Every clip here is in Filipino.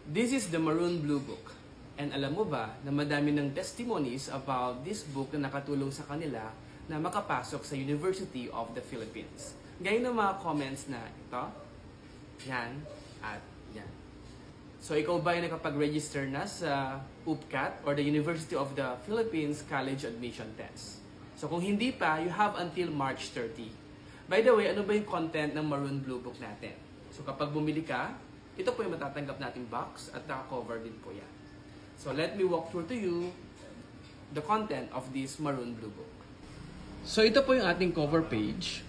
This is the Maroon Blue Book. And alam mo ba na madami ng testimonies about this book na nakatulong sa kanila na makapasok sa University of the Philippines. Gaya ng mga comments na ito, yan, at yan. So ikaw ba ay nakapag-register na sa UPCAT or the University of the Philippines College Admission Test? So kung hindi pa, you have until March 30. By the way, ano ba yung content ng Maroon Blue Book natin? So kapag bumili ka, ito po yung matatanggap nating box at naka-cover din po yan. So let me walk through to you the content of this Maroon Blue Book. So ito po yung ating cover page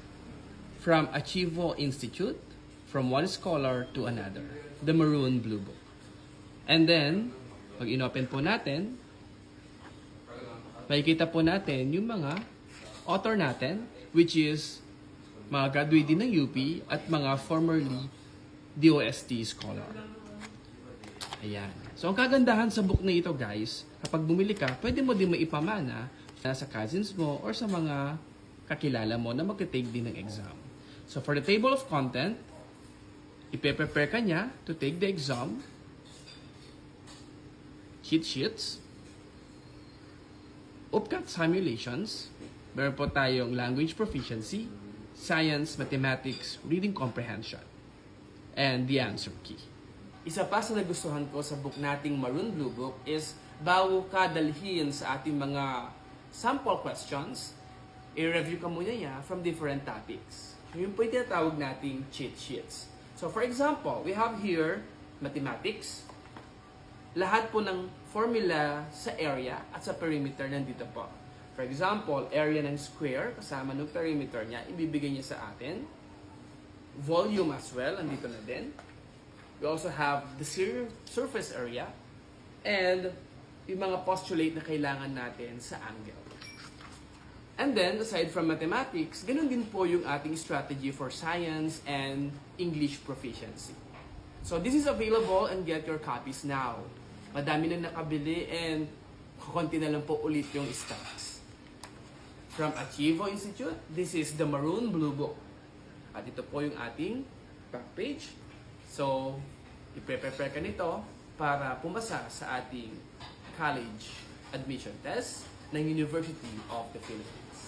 from Archivo Institute, from one scholar to another, the Maroon Blue Book. And then, pag inopen po natin, makikita po natin yung mga author natin, which is mga graduate din ng UP at mga formerly DOST scholar. Ayan. So, ang kagandahan sa book na ito, guys, kapag bumili ka, pwede mo din maipamana sa cousins mo or sa mga kakilala mo na magte-take din ng exam. So, for the table of content, ipe-prepare ka niya to take the exam, cheat sheets, UPCAT simulations, meron po tayong language proficiency, science, mathematics, reading comprehension, and the answer key. Isa pa sa nagustuhan ko sa book nating Maroon Blue Book is bago ka dalhin sa ating mga sample questions, i-review ka muna niya from different topics. Yung po yung tinatawag nating cheat sheets. So for example, we have here mathematics. Lahat po ng formula sa area at sa perimeter nandito po. For example, area ng square kasama ng perimeter niya, ibibigay niya sa atin. Volume as well, nandito na din. We also have the surface area and yung mga postulate na kailangan natin sa angle. And then, aside from mathematics, ganun din po yung ating strategy for science and English proficiency. So this is available and get your copies now. Madami na nakabili and kukunti na lang po ulit yung stocks. From Archivo Institute, this is the Maroon Blue Book. At ito po yung ating back page. So, i-prepare ka nito para pumasa sa ating college admission test ng University of the Philippines.